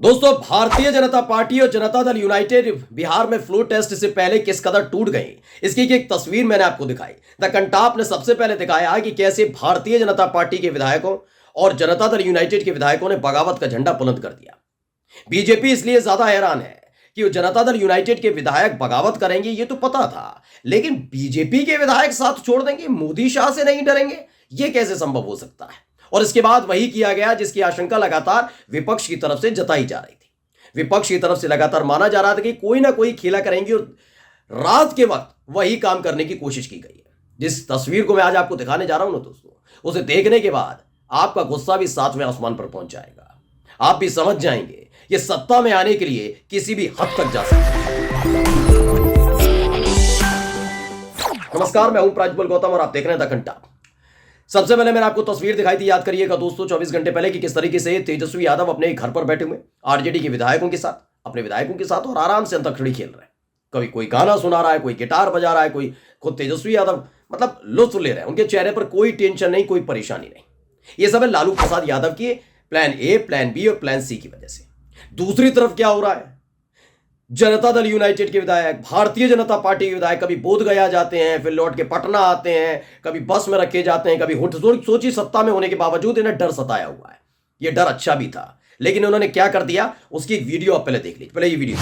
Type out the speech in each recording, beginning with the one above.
दोस्तों, भारतीय जनता पार्टी और जनता दल यूनाइटेड बिहार में फ्लोर टेस्ट से पहले किस कदर टूट गई, इसकी एक तस्वीर मैंने आपको दिखाई। द कंटाप ने सबसे पहले दिखाया कि कैसे भारतीय जनता पार्टी के विधायकों और जनता दल यूनाइटेड के विधायकों ने बगावत का झंडा बुलंद कर दिया। बीजेपी इसलिए ज्यादा हैरान है कि जनता दल यूनाइटेड के विधायक बगावत करेंगे, ये तो पता था, लेकिन बीजेपी के विधायक साथ छोड़ देंगे, मोदी शाह से नहीं डरेंगे, ये कैसे संभव हो सकता है। और इसके बाद वही किया गया जिसकी आशंका लगातार विपक्ष की तरफ से जताई जा रही थी। विपक्ष की तरफ से लगातार माना जा रहा था कि कोई ना कोई खेला करेंगे और रात के वक्त वही काम करने की कोशिश की गई है। जिस तस्वीर को मैं आज आपको दिखाने जा रहा हूं ना दोस्तों, उसे देखने के बाद आपका गुस्सा भी सातवें आसमान पर पहुंच जाएगा। आप भी समझ जाएंगे ये सत्ता में आने के लिए किसी भी हद तक जा सकता है। नमस्कार, मैं हूं प्राज्वल गौतम और आप देख रहे हैं द घंटा। सबसे पहले मैंने आपको तस्वीर दिखाई थी, याद करिएगा दोस्तों, 24 घंटे पहले कि किस तरीके से तेजस्वी यादव अपने घर पर बैठे हुए आरजेडी के विधायकों के साथ, अपने विधायकों के साथ और आराम से अंताक्षरी खेल रहे हैं। कभी कोई गाना सुना रहा है, कोई गिटार बजा रहा है, कोई खुद तेजस्वी यादव मतलब लुत्फ ले रहे हैं। उनके चेहरे पर कोई टेंशन नहीं, कोई परेशानी नहीं। यह सब है लालू प्रसाद यादव के प्लान ए, प्लान बी और प्लान सी की वजह से। दूसरी तरफ क्या हो रहा है, जनता दल यूनाइटेड के विधायक, भारतीय जनता पार्टी के विधायक कभी बोध गया जाते हैं, फिर लौट के पटना आते हैं, कभी बस में रखे जाते हैं, कभी हुट। सोची सत्ता में होने के बावजूद इन्हें डर सताया हुआ है। यह डर अच्छा भी था, लेकिन उन्होंने क्या कर दिया उसकी एक वीडियो आप पहले देख लीजिए। पहले ये वीडियो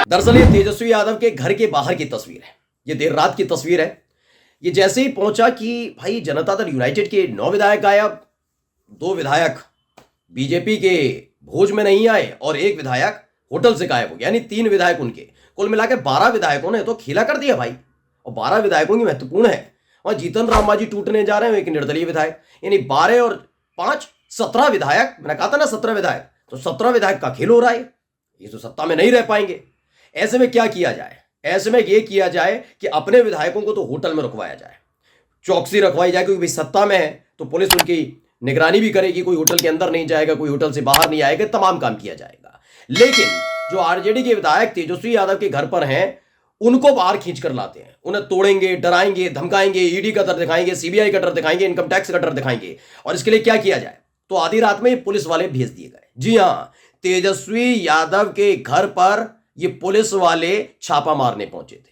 दरअसल ये तेजस्वी यादव के घर के बाहर की तस्वीर है। ये देर रात की तस्वीर है। ये जैसे ही पहुंचा कि भाई जनता दल यूनाइटेड के 9 विधायक गायब, 2 विधायक बीजेपी के भोज में नहीं आए और 1 विधायक होटल से गायब हो गया, यानी 3 विधायक उनके। कुल मिलाकर 12 विधायकों ने तो खेला कर दिया भाई। और 12 विधायकों की महत्वपूर्ण है, वहां जीतन राम मांझी टूटने जा रहे हैं, एक निर्दलीय विधायक, यानी 12 और 5 17 विधायक। मैंने कहा था ना 17 विधायक, तो 17 विधायक का खेल हो रहा है। ये तो सत्ता में नहीं रह पाएंगे। ऐसे में क्या किया जाए, ऐसे में यह किया जाए कि अपने विधायकों को तो होटल में रुकवाया जाए, चौकसी रखवाई जाए, क्योंकि सत्ता में है तो पुलिस उनकी निगरानी भी करेगी, कोई होटल के अंदर नहीं जाएगा, कोई होटल से बाहर नहीं आएगा, तमाम काम किया जाएगा। लेकिन जो आरजेडी के विधायक तेजस्वी यादव के घर पर हैं, उनको बाहर खींच कर लाते हैं, उन्हें तोड़ेंगे, डराएंगे, धमकाएंगे, ईडी का डर दिखाएंगे, सीबीआई का डर दिखाएंगे, इनकम टैक्स का डर दिखाएंगे। और इसके लिए क्या किया जाए, तो आधी रात में पुलिस वाले भेज दिए गए। जी हां, तेजस्वी यादव के घर पर ये पुलिस वाले छापा मारने पहुंचे थे।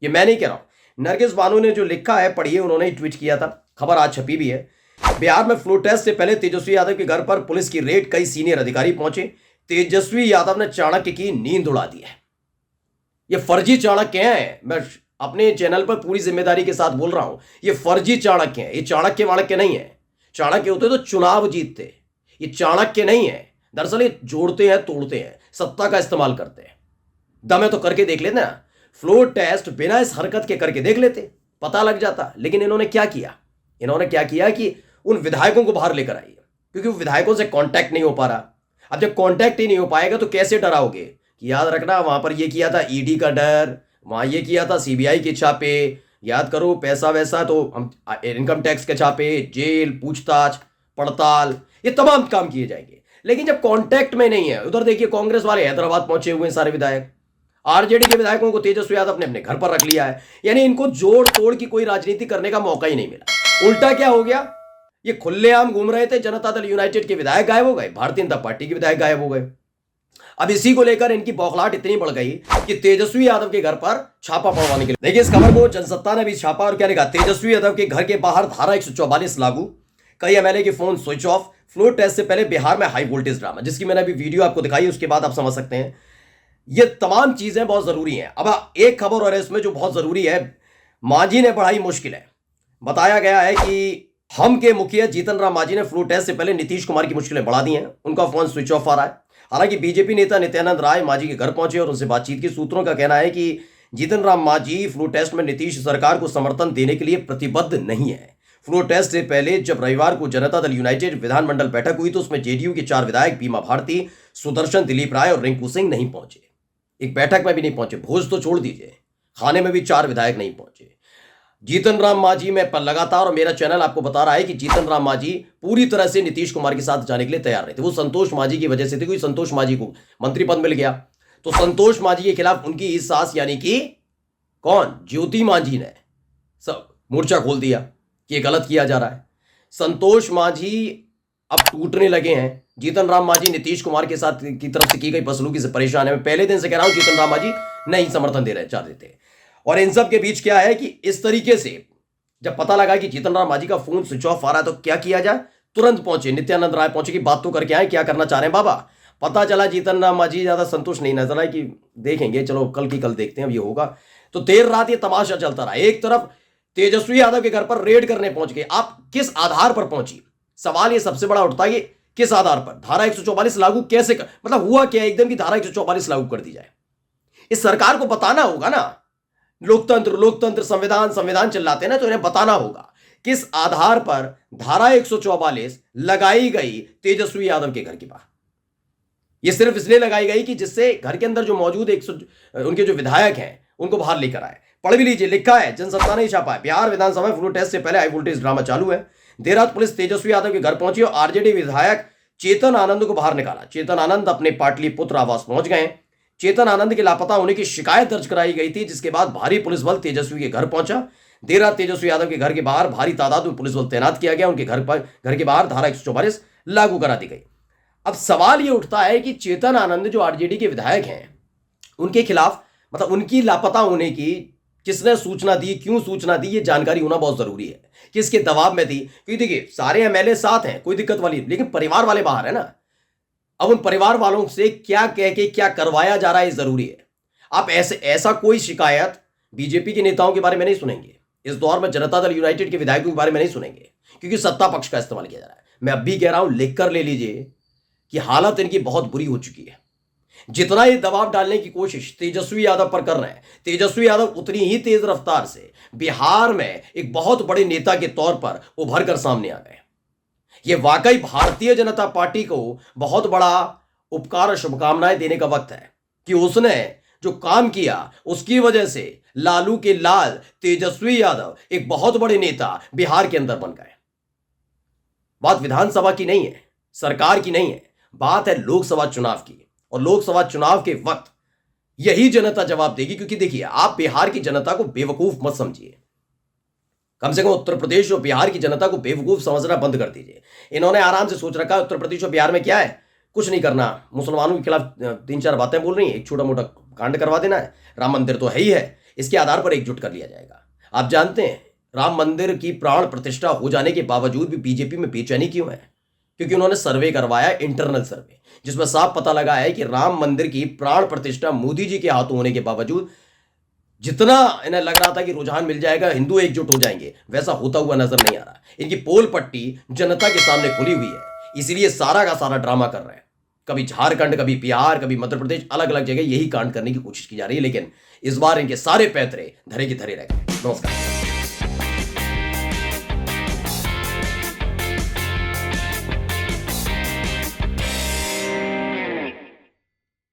ये मैं नहीं कह रहा हूं, नरगिस बानो ने जो लिखा है पढ़िए, उन्होंने ही ट्वीट किया था, खबर आज छपी भी है। बिहार में फ्लोर टेस्ट से पहले तेजस्वी यादव के घर पर पुलिस की रेड, कई सीनियर अधिकारी पहुंचे। तेजस्वी यादव ने चाणक्य की नींद उड़ा दी है। ये फर्जी चाणक्य हैं, मैं अपने चैनल पर पूरी जिम्मेदारी के साथ बोल रहा हूं, ये फर्जी चाणक्य हैं। ये चाणक्य वाणक्य नहीं है। चाणक्य होते तो चुनाव जीतते, ये चाणक्य नहीं है। दरअसल ये जोड़ते हैं, तोड़ते हैं, सत्ता का इस्तेमाल करते हैं। दम है तो करके देख लेते ना, फ्लोर टेस्ट बिना इस हरकत के करके देख लेते, पता लग जाता। लेकिन इन्होंने क्या किया, इन्होंने क्या किया कि उन विधायकों को बाहर लेकर आइए, क्योंकि वो विधायकों से कांटेक्ट नहीं हो पा रहा। अब जब कांटेक्ट ही नहीं हो पाएगा तो कैसे डराओगे कि याद रखना वहां पर ये किया था ईडी का डर, वहां ये किया था सीबीआई के छापे, याद करो पैसा वैसा तो हम इनकम टैक्स के छापे, जेल, पूछताछ, पड़ताल, ये तमाम काम किए जाएंगे। लेकिन जब कांटेक्ट में नहीं है, उधर देखिए कांग्रेस वाले हैदराबाद पहुंचे हुए हैं सारे विधायक, आरजेडी के विधायकों को तेजस्वी यादव ने अपने घर पर रख लिया है, यानी इनको जोड़ तोड़ की कोई राजनीति करने का मौका ही नहीं मिला। उल्टा क्या हो गया, ये खुलेआम घूम रहे थे, जनता दल यूनाइटेड के विधायक गायब हो गए, भारतीय जनता पार्टी के विधायक गायब हो गए। अब इसी को लेकर इनकी बौखलाहट इतनी बढ़ गई कि तेजस्वी यादव के घर पर छापा पड़वाने के लिए, देखिए इस खबर को जनसत्ता ने भी छापा और क्या लिखा, तेजस्वी यादव के घर के बाहर धारा 144 लागू, कई एमएलए के phone switch off, floor test से पहले बिहार में हाई वोल्टेज ड्रामा, जिसकी मैंने अभी वीडियो आपको दिखाई, उसके बाद आप समझ सकते हैं। ये तमाम चीजें बहुत जरूरी हैं। अब एक खबर और है इसमें जो बहुत जरूरी है, मांझी ने बढ़ाई मुश्किलें। बताया गया है कि हम के मुखिया जीतन राम मांझी ने फ्लोर टेस्ट से पहले नीतीश कुमार की मुश्किलें बढ़ा दी हैं, उनका फोन स्विच ऑफ आ रहा है। हालांकि बीजेपी नेता नित्यानंद राय मांझी के घर पहुंचे और उनसे बातचीत की। सूत्रों का कहना है कि जीतन राम मांझी फ्लोर टेस्ट में नीतीश सरकार को समर्थन देने के लिए प्रतिबद्ध नहीं है। फ्लोर टेस्ट से पहले जब रविवार को जनता दल यूनाइटेड विधानमंडल बैठक हुई तो उसमें जेडीयू के 4 विधायक बीमा भारती, सुदर्शन, दिलीप राय और रिंकू सिंह नहीं पहुंचे। एक बैठक में भी नहीं पहुंचे, भोज तो छोड़ दीजिए, खाने में भी 4 विधायक नहीं पहुंचे। जीतन राम मांझी में लगातार, और मेरा चैनल आपको बता रहा है कि जीतन राम मांझी पूरी तरह से नीतीश कुमार के साथ जाने के लिए तैयार नहीं थे। वो संतोष मांझी की वजह से थे, क्योंकि संतोष मांझी को मंत्री पद मिल गया, तो संतोष मांझी के खिलाफ उनकी इस सास यानी कि कौन, ज्योति मांझी ने सब मोर्चा खोल दिया कि ये गलत किया जा रहा है। संतोष मांझी अब टूटने लगे हैं। जीतन राम मांझी नीतीश कुमार के साथ की तरफ से की गई बदसलूकी से परेशान है। मैं पहले दिन से कह रहा हूं जीतन राम मांझी नहीं समर्थन दे रहे चाहते थे। और इन सब के बीच क्या है कि इस तरीके से जब पता लगा कि जीतन राम मांझी का फोन स्विच ऑफ आ रहा है तो क्या किया जाए, तुरंत पहुंचे नित्यानंद राय, पहुंचे कि बात तो करके आए, क्या करना चाह रहे हैं बाबा। पता चला जीतन राम मांझी ज्यादा संतुष्ट नहीं नजर आए कि देखेंगे, चलो कल की कल देखते हैं अब ये होगा। तो देर रात ये तमाशा चलता रहा। एक तरफ तेजस्वी यादव के घर पर रेड करने पहुंच गए। आप किस आधार पर पहुंची, सवाल ये सबसे बड़ा उठता है, किस आधार पर धारा 144 लागू कैसे मतलब हुआ क्या एकदम की धारा 144 लागू कर दी जाए। इस सरकार को बताना होगा ना, लोकतंत्र लोकतंत्र संविधान संविधान चिल्लाते हैं ना, तो इन्हें बताना होगा किस आधार पर धारा 144 लगाई गई तेजस्वी यादव के घर के बाहर। यह सिर्फ इसलिए लगाई गई कि जिससे घर के अंदर जो मौजूद उनके जो विधायक हैं उनको बाहर लेकर आए। पढ़ भी लीजिए, लिखा है, जनसत्ता ने छापा है। बिहार विधानसभा फ्लो टेस्ट से पहले हाई वोल्टेज ड्रामा चालू है। देर रात पुलिस तेजस्वी यादव के घर पहुंची और आरजेडी विधायक चेतन आनंद को बाहर निकाला। चेतन आनंद अपने पाटलिपुत्र आवास पहुंच गए। चेतन आनंद के लापता होने की शिकायत दर्ज कराई गई थी, जिसके बाद भारी पुलिस बल तेजस्वी के घर पहुंचा। देर रात तेजस्वी यादव के घर के बाहर भारी तादाद में पुलिस बल तैनात किया गया। उनके घर के बाहर धारा 144 लागू करा दी गई। अब सवाल यह उठता है कि चेतन आनंद जो आरजेडी के विधायक हैं, उनके खिलाफ मतलब उनकी लापता होने की किसने सूचना दी, क्यों सूचना दी, ये जानकारी होना बहुत जरूरी है। किसके दबाव में दी, क्योंकि देखिए सारे एमएलए साथ हैं, कोई दिक्कत वाली, लेकिन परिवार वाले बाहर है ना। अब उन परिवार वालों से क्या कह के क्या करवाया जा रहा है, जरूरी है। आप ऐसा कोई शिकायत बीजेपी के नेताओं के बारे में नहीं सुनेंगे। इस दौर में जनता दल यूनाइटेड के विधायकों के बारे में नहीं सुनेंगे, क्योंकि सत्ता पक्ष का इस्तेमाल किया जा रहा है। मैं अब भी कह रहा हूं, लिख कर ले लीजिए कि हालत इनकी बहुत बुरी हो चुकी है। जितना ये दबाव डालने की कोशिश तेजस्वी यादव पर कर रहे हैं, तेजस्वी यादव उतनी ही तेज रफ्तार से बिहार में एक बहुत बड़े नेता के तौर पर उभर कर सामने आ गए। ये वाकई भारतीय जनता पार्टी को बहुत बड़ा उपकार और शुभकामनाएं देने का वक्त है कि उसने जो काम किया उसकी वजह से लालू के लाल तेजस्वी यादव एक बहुत बड़े नेता बिहार के अंदर बन गए। बात विधानसभा की नहीं है, सरकार की नहीं है, बात है लोकसभा चुनाव की। और लोकसभा चुनाव के वक्त यही जनता जवाब देगी। क्योंकि देखिए, आप बिहार की जनता को बेवकूफ मत समझिए। कम से कम उत्तर प्रदेश और बिहार की जनता को बेवकूफ समझना बंद कर दीजिए। इन्होंने आराम से सोच रखा है उत्तर प्रदेश और बिहार में क्या है, कुछ नहीं करना, मुसलमानों के खिलाफ 3-4 बातें बोल रही हैं, एक छोटा मोटा कांड करवा देना है, राम मंदिर तो है ही है, इसके आधार पर एकजुट कर लिया जाएगा। आप जानते हैं राम मंदिर की प्राण प्रतिष्ठा हो जाने के बावजूद भी बीजेपी में बेचैनी क्यों है? क्योंकि उन्होंने सर्वे करवाया, इंटरनल सर्वे, जिसमें साफ पता लगा है कि राम मंदिर की प्राण प्रतिष्ठा मोदी जी के हाथों होने के बावजूद जितना इन्हें लग रहा था कि रुझान मिल जाएगा, हिंदू एकजुट हो जाएंगे, वैसा होता हुआ नजर नहीं आ रहा। इनकी पोल पट्टी जनता के सामने खुली हुई है, इसीलिए सारा का सारा ड्रामा कर रहे हैं। कभी झारखंड, कभी बिहार, कभी मध्य प्रदेश, अलग अलग जगह यही कांड करने की कोशिश की जा रही है। लेकिन इस बार इनके सारे पैतरे धरे के धरे रह गए। नमस्कार।